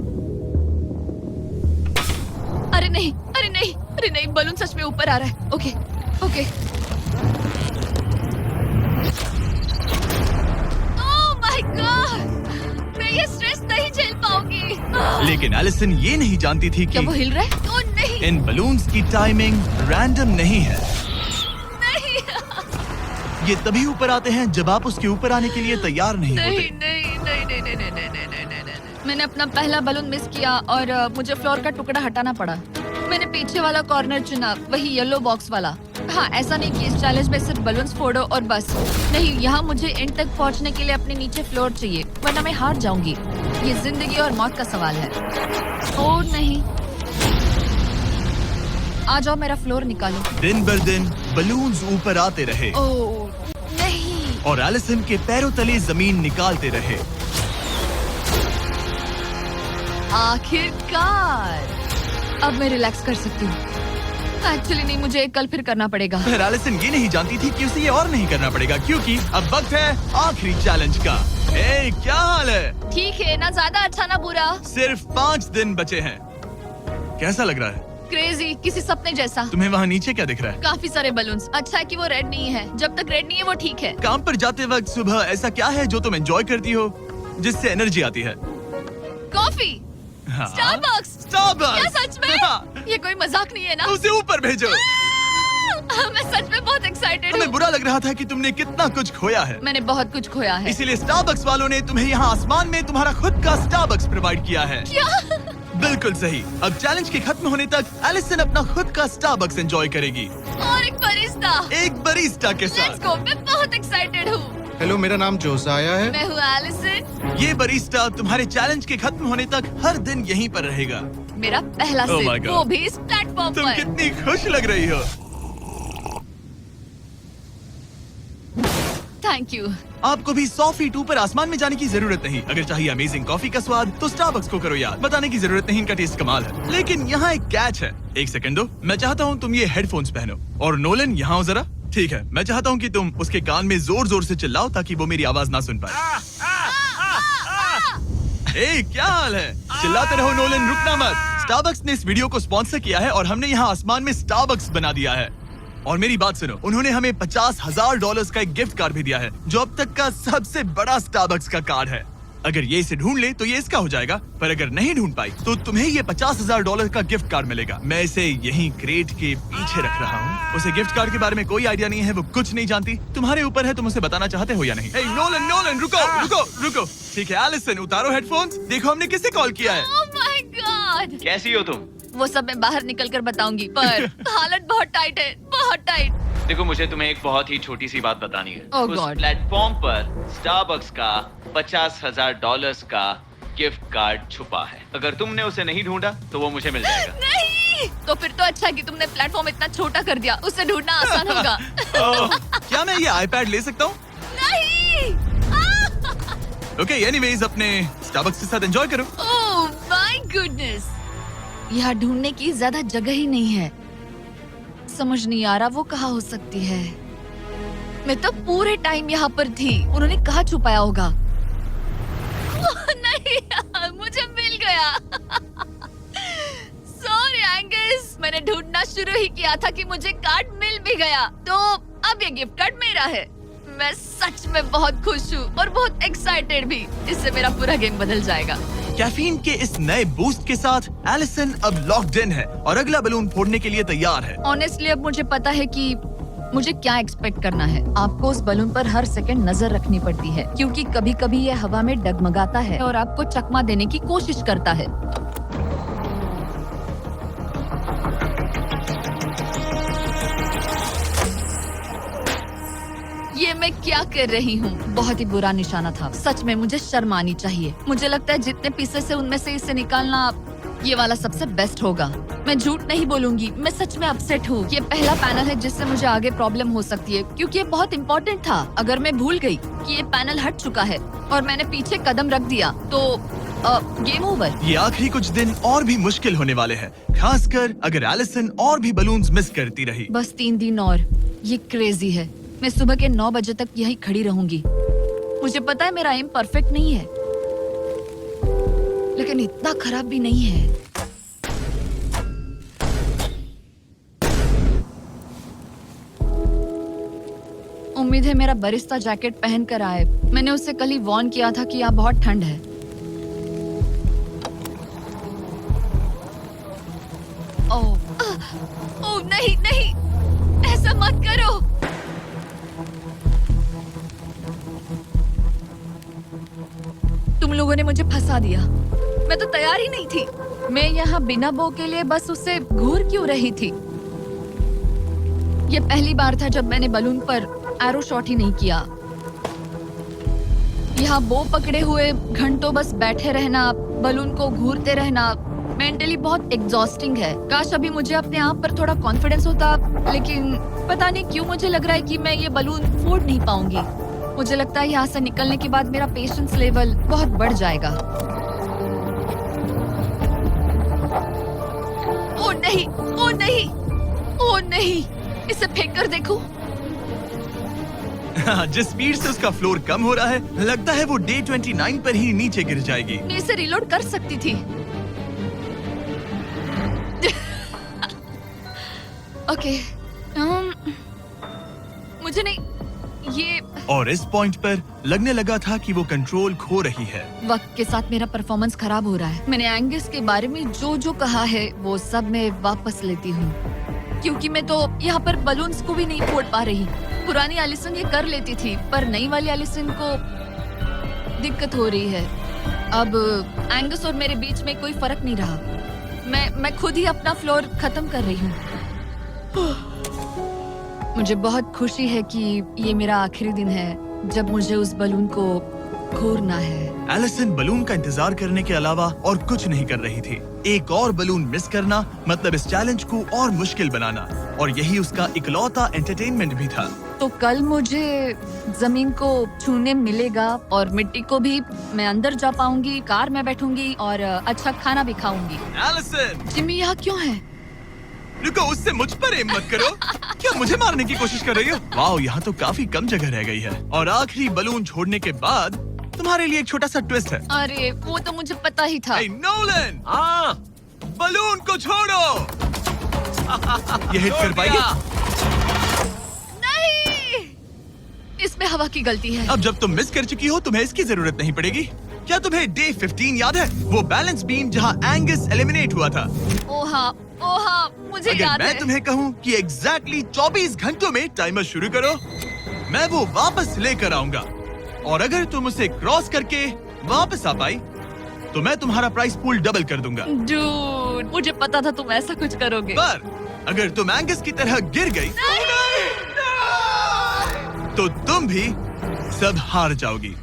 अरे नहीं, अरे नहीं, अरे नहीं, बलून सच में ऊपर आ रहा है। Okay, okay. Oh my God, मैं ये स्ट्रेस नहीं झेल पाऊंगी। लेकिन एलिसन ये नहीं जानती थी क्या कि वो हिल रहा है? ओह नहीं, इन बलून्स की टाइमिंग रैंडम नहीं है। नहीं, ये तभी ऊपर आते हैं जब आप उसके ऊपर आने के लिए तैयार नहीं नहीं, होते। नहीं, नहीं, नहीं, नहीं, नहीं, नहीं, नहीं, नहीं, नहीं, नहीं। मैंने अपना पहला बलून मिस किया और मुझे फ्लोर का टुकड़ा हटाना पड़ा। मैंने पीछे वाला कॉर्नर चुना, वही येलो बॉक्स वाला। हाँ, ऐसा नहीं कि इस चैलेंज में सिर्फ बलून्स फोड़ो और बस। नहीं, यहाँ मुझे एंड तक पहुँचने के लिए अपने नीचे फ्लोर चाहिए, वरना मैं हार जाऊंगी। ये जिंदगी और मौत का सवाल है। ओह नहीं, आ जाओ, मेरा फ्लोर निकालो। दिन बर दिन बलून्स ऊपर आते रहे ओह नहीं, और एलिसन के पैरों तले जमीन निकालते रहे। आखिरकार अब मैं रिलैक्स कर सकती हूँ। एक्चुअली नहीं, मुझे कल फिर करना पड़ेगा। पर एलिसन ये नहीं जानती थी कि उसे ये और नहीं करना पड़ेगा, क्योंकि अब वक्त है आखिरी चैलेंज का। ए, क्या हाल है? ठीक है, ना ज्यादा अच्छा ना बुरा। सिर्फ 5 दिन बचे हैं। कैसा लग रहा है? क्रेजी, किसी सपने जैसा। तुम्हें वहाँ नीचे क्या दिख रहा है? काफी सारे बलून्स। अच्छा है कि वो रेड नहीं है। जब तक रेड नहीं है वो ठीक है। काम पर जाते वक्त सुबह ऐसा क्या है जो तुम एंजॉय करती हो, जिससे एनर्जी आती है? कॉफी। हाँ। स्टारबक्स। स्टारबक्स। क्या सच में? हाँ। ये कोई मजाक नहीं है ना? उसे ऊपर भेजो। मैं सच में बहुत एक्साइटेड हमें हूँ। बुरा लग रहा था कि तुमने कितना कुछ खोया है। मैंने बहुत कुछ खोया है। इसीलिए स्टारबक्स वालों ने तुम्हें यहाँ आसमान में तुम्हारा खुद का स्टारबक्स प्रोवाइड किया है। क्या? बिल्कुल सही। अब चैलेंज के खत्म होने तक एलिसन अपना खुद का स्टारबक्स एंजॉय करेगी, और एक बरिस्टा। एक बरिस्टा के लेट्स साथ। गो, मैं बहुत एक्साइटेड हूँ। हेलो, मेरा नाम जोसाया है। मैं हूँ एलिसन। ये बरिस्टा तुम्हारे चैलेंज के खत्म होने तक हर दिन यहीं पर रहेगा। मेरा पहला Oh my सिप, God. वो भी इस प्लेटफॉर्म तुम पर। कितनी खुश लग रही हो। Thank you. आपको भी 100 फीट ऊपर आसमान में जाने की जरूरत नहीं। अगर चाहिए अमेजिंग कॉफी का स्वाद तो स्टारबक्स को करो याद। बताने की जरूरत नहीं, इनका टेस्ट कमाल है। लेकिन यहाँ एक कैच है। एक सेकंड दो, मैं चाहता हूँ तुम ये हेडफोन्स पहनो। और नोलन, यहाँ आओ जरा। ठीक है, मैं चाहता हूँ कि तुम उसके कान में जोर जोर से चिल्लाओ ताकि वो मेरी आवाज ना सुन पाए। ए, क्या हाल है? चिल्लाते रहो नोलन, रुकना मत। स्टारबक्स ने इस वीडियो को स्पॉन्सर किया है और हमने यहाँ आसमान में स्टारबक्स बना दिया है। और मेरी बात सुनो, उन्होंने हमें $50,000 का एक गिफ्ट कार्ड भी दिया है, जो अब तक का सबसे बड़ा स्टारबक्स का कार्ड है। अगर ये इसे ढूंढ ले तो ये इसका हो जाएगा, पर अगर नहीं ढूंढ पाई तो तुम्हें ये $50,000 का गिफ्ट कार्ड मिलेगा। मैं इसे यहीं क्रेट के पीछे रख रहा हूँ। उसे गिफ्ट कार्ड के बारे में कोई आइडिया नहीं है, वो कुछ नहीं जानती। तुम्हारे ऊपर है, तुम उसे बताना चाहते हो या नहीं। हे नोलन, नोलन, रुको रुको रुको। ठीक है एलिसन, उतारो हेडफोन्स। देखो हमने किसे कॉल किया है। Oh my God. कैसी हो तुम? वो सब मैं बाहर निकल कर बताऊंगी, पर हालत बहुत टाइट है, बहुत टाइट। देखो, मुझे तुम्हें एक बहुत ही छोटी सी बात बतानी है। Oh उस God. प्लेटफॉर्म पर स्टारबक्स का $50,000 का गिफ्ट कार्ड छुपा है। अगर तुमने उसे नहीं ढूंढा तो वो मुझे मिल जाएगा। नहीं, तो फिर तो अच्छा है कि तुमने प्लेटफॉर्म इतना छोटा कर दिया, उसे ढूंढना आसान होगा। ओह, क्या मैं ये आईपैड ले सकता हूँ? नहीं। ओके, एनीवेज अपने स्टारबक्स के साथ एंजॉय करो। ओह माय गुडनेस, यहाँ ढूंढने की ज्यादा जगह ही नहीं है। समझ नहीं आ रहा वो कहाँ हो सकती है। मैं तो पूरे टाइम यहाँ पर थी, उन्होंने कहाँ छुपाया होगा। नहीं, मुझे मिल गया। सॉरी एंगस, मैंने ढूंढना शुरू ही किया था कि मुझे कार्ड मिल भी गया। तो अब ये गिफ्ट कार्ड मेरा है। मैं सच में बहुत खुश हूँ और बहुत एक्साइटेड भी। इससे मेरा पूरा गेम बदल जाएगा। कैफीन के इस नए बूस्ट के साथ एलिसन अब लॉक्ड इन है और अगला बलून फोड़ने के लिए तैयार है। ऑनेस्टली अब मुझे पता है कि मुझे क्या एक्सपेक्ट करना है। आपको उस बलून पर हर सेकंड नजर रखनी पड़ती है, क्योंकि कभी कभी ये हवा में डगमगाता है और आपको चकमा देने की कोशिश करता है। ये मैं क्या कर रही हूँ? बहुत ही बुरा निशाना था। सच में मुझे शर्म आनी चाहिए। मुझे लगता है जितने पीसेस है उनमें से इसे निकालना ये वाला सबसे बेस्ट होगा। मैं झूठ नहीं बोलूंगी, मैं सच में अपसेट हूँ। ये पहला पैनल है जिससे मुझे आगे प्रॉब्लम हो सकती है, क्योंकि ये बहुत इम्पोर्टेंट था। अगर मैं भूल गई कि ये पैनल हट चुका है और मैंने पीछे कदम रख दिया तो गेम ओवर। ये आखिरी कुछ दिन और भी मुश्किल होने वाले हैं, खासकर अगर एलिसन और भी बलून्स मिस करती रही। बस 3 दिन और। ये क्रेजी है। मैं सुबह के 9 बजे तक यहीं खड़ी रहूंगी। मुझे पता है मेरा एम परफेक्ट नहीं है, लेकिन इतना खराब भी नहीं है। उम्मीद है मेरा बरिस्ता जैकेट पहन कर आए। मैंने उससे कल ही वार्न किया था कि यहाँ बहुत ठंड है। ओह नहीं नहीं, ऐसा मत करो। तुम लोगों ने मुझे फंसा दिया। मैं तो तैयार ही नहीं थी। मैं यहाँ बिना बो के लिए बस उससे घूर क्यों रही थी? ये पहली बार था जब मैंने बलून पर एरो शॉट ही नहीं किया। यहाँ बो पकड़े हुए घंटों बस बैठे रहना, बलून को घूरते रहना मेंटली बहुत एग्जॉस्टिंग है। काश अभी मुझे अपने आप पर थोड़ा कॉन्फिडेंस होता, लेकिन पता नहीं क्यों मुझे लग रहा है कि मैं ये बलून फोड़ नहीं पाऊंगी। मुझे लगता है यहाँ से निकलने के बाद मेरा पेशेंस लेवल बहुत बढ़ जाएगा। ओ नहीं, ओ नहीं, ओ नहीं, इसे फेंक कर देखो। जिस स्पीड से उसका फ्लोर कम हो रहा है, लगता है वो डे 29 पर ही नीचे गिर जाएगी। मैं इसे रिलोड कर सकती थी। ओके, मुझे नहीं ये और इस पॉइंट पर लगने लगा था कि वो कंट्रोल खो रही है। वक्त के साथ मेरा परफॉर्मेंस खराब हो रहा है। मैंने एंगस के बारे में जो जो कहा है वो सब मैं वापस लेती हूँ, क्योंकि मैं तो यहाँ पर बलून्स को भी नहीं फोड़ पा रही। पुरानी एलिसन ये कर लेती थी, पर नई वाली एलिसन को दिक्कत हो रही है। अब एंगस और मेरे बीच में कोई फर्क नहीं रहा। मैं खुद ही अपना फ्लोर खत्म कर रही हूँ। मुझे बहुत खुशी है कि ये मेरा आखिरी दिन है जब मुझे उस बलून को घूरना है। एलिसन बलून का इंतजार करने के अलावा और कुछ नहीं कर रही थी। एक और बलून मिस करना मतलब इस चैलेंज को और मुश्किल बनाना, और यही उसका इकलौता एंटरटेनमेंट भी था। तो कल मुझे जमीन को छूने मिलेगा और मिट्टी को भी। मैं अंदर जा पाऊंगी, कार में बैठूंगी और अच्छा खाना भी खाऊंगी। एलिसन, जिमी यहाँ क्यों है? रुको, उससे मुझ पर एम मत करो। क्या मुझे मारने की कोशिश कर रही हो? वाओ, यहाँ तो काफी कम जगह रह गई है। और आखिरी बलून छोड़ने के बाद तुम्हारे लिए एक छोटा सा ट्विस्ट है। अरे वो तो मुझे पता ही था। Hey, Nolan! हाँ बलून को छोड़ो। ये हिट कर पाएगी? नहीं, इसमें हवा की गलती है। अब जब तुम मिस कर चुकी हो, तुम्हें इसकी जरूरत नहीं पड़ेगी। क्या तुम्हें डे 15 याद है? वो बैलेंस बीम जहाँ एंगस एलिमिनेट हुआ था। ओ हाँ, मुझे अगर याद मैं है। तुम्हें कहूँ कि एग्जैक्टली 24 घंटों में टाइमर शुरू करो, मैं वो वापस लेकर आऊंगा। और अगर तुम उसे क्रॉस करके वापस आ पाई, तो मैं तुम्हारा प्राइस पूल डबल कर दूंगा। डूड, मुझे पता था तुम ऐसा कुछ करोगे। पर अगर तुम एंगस की तरह गिर गई, तो तुम भी सब हार जाओगी।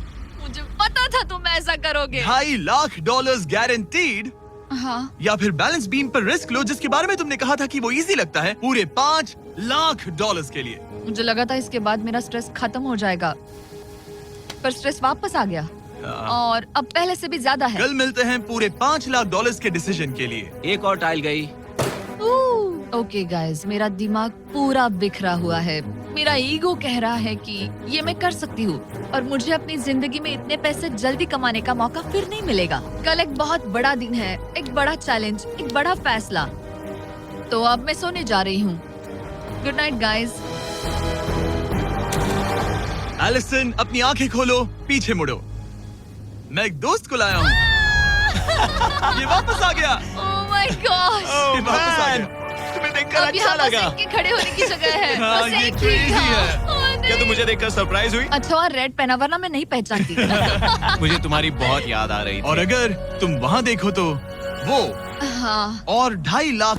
मुझे पता था तुम ऐसा करोगे। $2.5 लाख गारंटीड, हाँ, या फिर बैलेंस बीम पर रिस्क लो, जिसके बारे में तुमने कहा था कि वो इजी लगता है, पूरे $5 लाख के लिए। मुझे लगा था इसके बाद मेरा स्ट्रेस खत्म हो जाएगा, पर स्ट्रेस वापस आ गया और अब पहले से भी ज्यादा है। कल मिलते हैं पूरे $5 लाख के डिसीजन के लिए। एक और टाइल गई। ओके गाइस, मेरा दिमाग पूरा बिखरा हुआ है। मेरा ईगो कह रहा है कि ये मैं कर सकती हूँ और मुझे अपनी जिंदगी में इतने पैसे जल्दी कमाने का मौका फिर नहीं मिलेगा। कल एक बहुत बड़ा दिन है, एक बड़ा चैलेंज, एक बड़ा फैसला। तो अब मैं सोने जा रही हूँ। Good night guys. एलिसन, अपनी आंखें खोलो, पीछे मुड़ो। मैं एक दोस्त को लाया हूँ। ये वापस आ गया। Oh my God. ये वापस आ गया। तुम्हें देखकर अब अच्छा यहाँ बस लगा। एक के खड़े होने की जगह है। हाँ, बस ये एक ही crazy था। है। ओह, नहीं। क्या तुम मुझे देखकर सरप्राइज हुई? अच्छा, और रेड पहना, वरना मैं नहीं पहचानती। मुझे तुम्हारी बहुत याद आ रही थी। और अगर तुम वहाँ देखो तो वो हाँ, और $2.5 लाख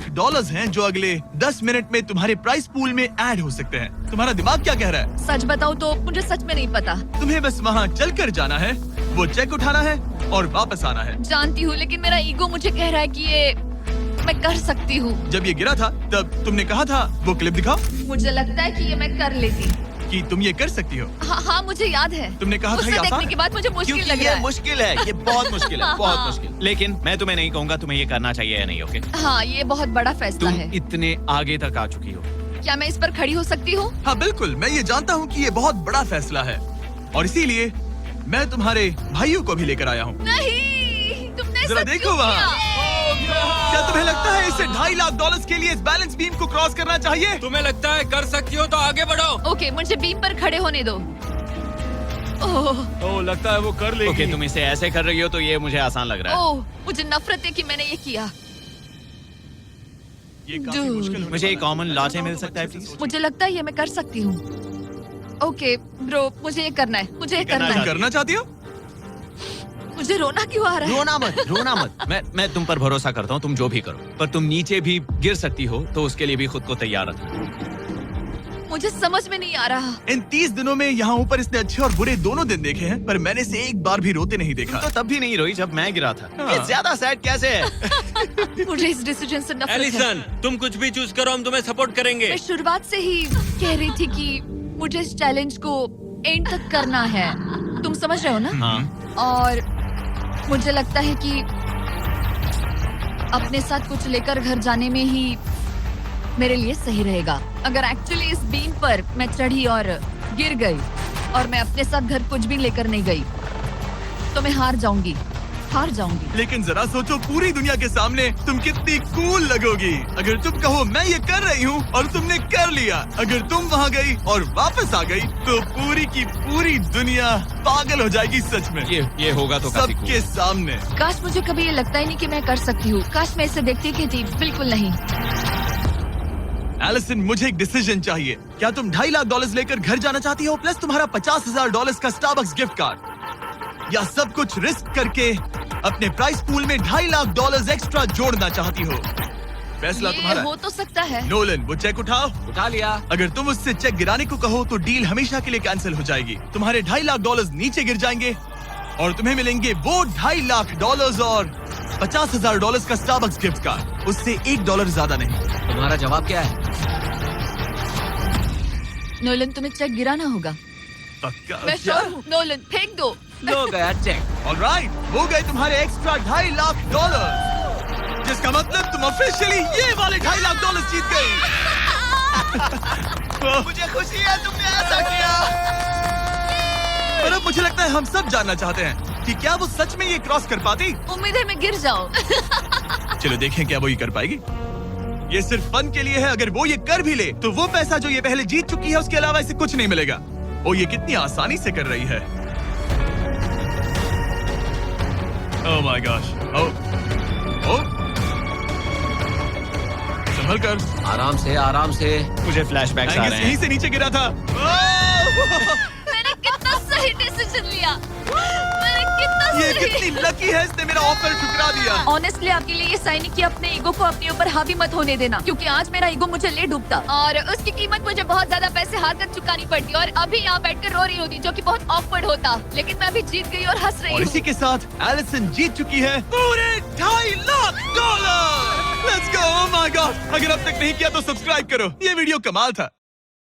हैं जो अगले 10 मिनट में तुम्हारे प्राइस पूल में ऐड हो सकते हैं। तुम्हारा दिमाग क्या कह रहा है? सच बताऊँ तो मुझे सच में नहीं पता। तुम्हें बस वहाँ चलकर जाना है, वो चेक उठाना है और वापस आना है। जानती हूँ, लेकिन मेरा ईगो मुझे कह रहा है कि ये मैं कर सकती हूँ। जब ये गिरा था तब तुमने कहा था, वो क्लिप दिखाओ, मुझे लगता है कि ये मैं कर लेती। कि तुम ये कर सकती हो। हाँ, मुझे याद है। तुमने कहा था उसे ये आसान देखने के बाद मुझे मुश्किल क्योंकि लग ये रहा है। मुश्किल है, ये बहुत मुश्किल है, बहुत मुश्किल। लेकिन मैं तुम्हें नहीं कहूंगा तुम्हें ये करना चाहिए या नहीं, ओके? हाँ, ये बहुत बड़ा फैसला तुम है। इतने आगे तक आ चुकी हो। क्या मैं इस पर खड़ी हो सकती हूँ? हाँ बिल्कुल, मैं ये जानता हूँ कि ये बहुत बड़ा फैसला है और इसीलिए मैं तुम्हारे भाइयों को भी लेकर आया हूँ। नहीं, तुमने जरा ऐसा देखो क्यों वहाँ। किया? क्या तुम्हें लगता है इसे $2.5 लाख के लिए इस बैलेंस बीम को क्रॉस करना चाहिए? तुम्हें लगता है कर सकती हो तो आगे बढ़ो। ओके, मुझे बीम पर खड़े होने दो। ओह, ओह, लगता है वो कर लेगी। ओके, तुम इसे ऐसे कर रही हो तो ये मुझे आसान लग रहा है। ओह, मुझे नफरत है कि मैंने ये किया। ये काफी Dude. मुश्किल होने मुझे एक वाला है। कॉमन लॉटे मिल सकता है प्लीज? मुझे लगता है ये मैं कर सकती हूँ। ओके ब्रो, मुझे ये करना है, मुझे ये करना करना तुम है। करना चाहती हो? मुझे रोना क्यों आ रहा है? रोना मत। मैं तुम पर भरोसा करता हूँ, तुम जो भी करो, पर तुम नीचे भी गिर सकती हो, तो उसके लिए भी खुद को तैयार रखो। मुझे समझ में नहीं आ रहा। इन 30 दिनों में यहाँ ऊपर इसने अच्छे और बुरे दोनों दिन देखे हैं, पर मैंने इसे एक बार भी रोते नहीं देखा। तो तब भी नहीं रोई जब मैं गिरा था। हाँ। ये ज्यादा सैड कैसे है? मुझे इस डिसीजन से नफरत है। एलिसन, तुम कुछ भी चूज करो, हम तुम्हें सपोर्ट करेंगे। मैं शुरुआत से ही कह रही थी कि मुझे इस चैलेंज को एंड तक करना है। तुम समझ रहे हो ना? हाँ। और मुझे लगता है कि अपने साथ कुछ लेकर घर जाने में ही मेरे लिए सही रहेगा। अगर एक्चुअली इस बीम पर मैं चढ़ी और गिर गई और मैं अपने साथ घर कुछ भी लेकर नहीं गई, तो मैं हार जाऊंगी। लेकिन जरा सोचो, पूरी दुनिया के सामने तुम कितनी कूल लगोगी अगर तुम कहो मैं ये कर रही हूँ और तुमने कर लिया। अगर तुम वहाँ गई और वापस आ गई तो पूरी की पूरी दुनिया पागल हो जाएगी। सच में ये होगा तो काफी cool। सबके सामने। काश मुझे कभी ये लगता ही नहीं कि मैं कर सकती हूँ। काश मैं इसे देखती की थी। बिल्कुल नहीं। एलिसन, मुझे एक डिसीजन चाहिए। क्या तुम $2.5 लाख लेकर घर जाना चाहती हो, प्लस तुम्हारा $50,000 का स्टारबक्स गिफ्ट कार्ड, या सब कुछ रिस्क करके अपने प्राइस पूल में $2.5 लाख एक्स्ट्रा जोड़ना चाहती हो? फैसला ये तुम्हारा हो तो सकता है। नोलन, वो चेक उठाओ। उठा लिया। अगर तुम उससे चेक गिराने को कहो तो डील हमेशा के लिए कैंसिल हो जाएगी। तुम्हारे $2.5 लाख नीचे गिर जाएंगे और तुम्हें मिलेंगे वो $2.5 लाख और $50,000 का स्टारबक्स गिफ्ट कार्ड। उससे $1 ज्यादा नहीं। तुम्हारा जवाब क्या है? नोलन, तुम्हें चेक गिराना होगा। पक्का? मैं श्योर हूँ। नोलन, फेंक दो। लो गया चेक। ऑलराइट, वो गए तुम्हारे एक्स्ट्रा $2.5 लाख, जिसका मतलब तुम ऑफिशियली ये वाले $2.5 लाख जीत गई। मुझे खुशी है तुमने ऐसा किया। पर अब मुझे लगता है हम सब जानना चाहते हैं कि क्या वो सच में ये क्रॉस कर पाती। उम्मीद है मैं गिर जाऊं। चलो देखें क्या वो ये कर पाएगी। ये सिर्फ फन के लिए है। अगर वो ये कर भी ले तो वो पैसा जो ये पहले जीत चुकी है उसके अलावा इसे कुछ नहीं मिलेगा। वो ये कितनी आसानी से कर रही है। ओह माय गॉश। ओह, संभल कर। आराम से। मुझे फ्लैशबैक्स आ रहे यहीं हैं। से नीचे गिरा था। मैंने कितना सही डिसीजन लिया। ये कितनी लकी है, इसने मेरा ऑफर ठुकरा दिया। ऑनेस्टली आपके लिए ये साइन किया अपने ईगो को अपने ऊपर हावी मत होने देना, क्योंकि आज मेरा ईगो मुझे ले डूबता और उसकी कीमत मुझे बहुत ज्यादा पैसे हार कर चुकानी पड़ती और अभी यहाँ बैठकर रो रही होती, जो कि बहुत ऑकवर्ड होता। लेकिन मैं अभी जीत गई और हंस रही और हूँ। इसी के साथ एलिसन जीत चुकी है पूरे $2.5 lakh. Let's go. Oh my God, अगर अब तक नहीं किया तो सब्सक्राइब करो। ये वीडियो कमाल था।